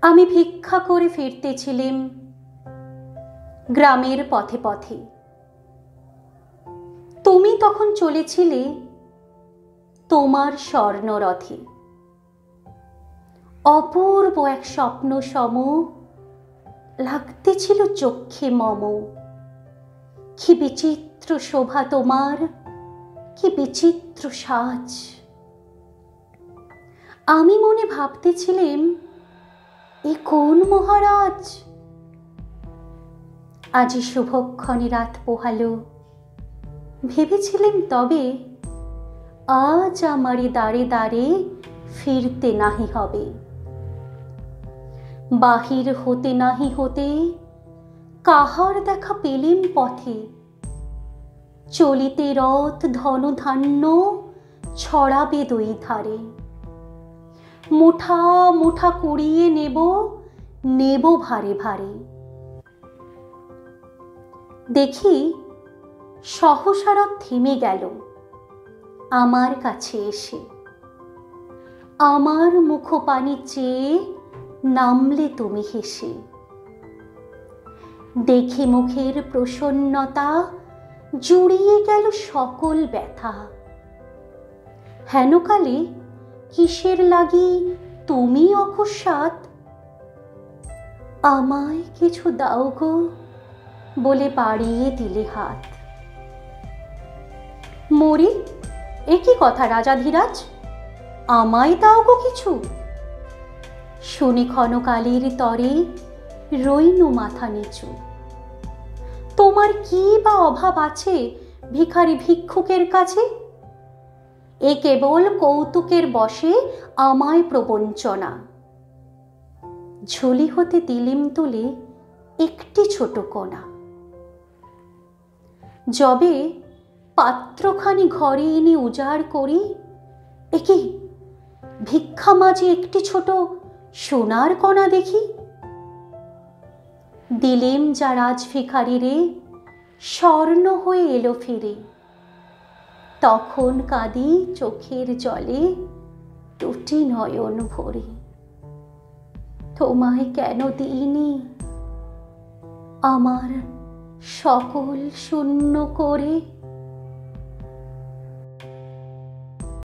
আমি ভিক্ষা করে ফিরতেছিলাম গ্রামের পথে পথে। তুমি তখন চলেছিলে তোমার স্বর্ণরথে। অপূর্ব এক স্বপ্ন সম লাগতেছিল চক্ষে মম। কি বিচিত্র শোভা তোমার, কি বিচিত্র সাজ। আমি মনে ভাবতেছিলাম, এ কোন মহারাজ? আজি শুভক্ষণে রাত পোহালো। ভেবেছিলাম তবে আজ আমারে দ্বারে দ্বারে ফিরতে নাহি হবে। বাহির হতে নাহি হতে কাহার দেখা পেলেম পথে। চলিতে রথ ধনধান্য ছড়াবে দুই ধারে। মুঠা মুঠা কুড়িয়ে নেব, নেব ভারে ভারে। দেখি সহসা রথ থেমে গেল আমার কাছে এসে। আমার মুখপানে চেয়ে নামলে তুমি হেসে। দেখে মুখের প্রসন্নতা জুড়িয়ে গেল সকল ব্যথা। হেনকালে কিসের লাগি তুমি অকস্মাৎ আমায় কিছু দাও গো বলে বাড়িয়ে দিলে হাত। মরি, এ কি কথা রাজাধিরাজ, আমায় দাও গো কিছু? শুনি ক্ষণকালের তরে রইনু মাথা নিচু। তোমার কি বা অভাব আছে ভিখারি ভিক্ষুকের কাছে? এ কেবল কৌতুকের বশে আমায় প্রবঞ্চনা। ঝুলি হতে দিলিম তুলে একটি ছোট কোনা। যবে পাত্রখানি ঘরে এনে উজাড় করি, একি ভিক্ষা মাঝে একটি ছোট সোনার কণা দেখি। দিলেম যা রাজ ভিখারিরে, স্বর্ণ হয়ে এলো ফিরে। তখন কাঁদি চোখের জলে দুটি নয়ন ভরে। তোমায় কেন দিইনি আমার সকল শূন্য করে।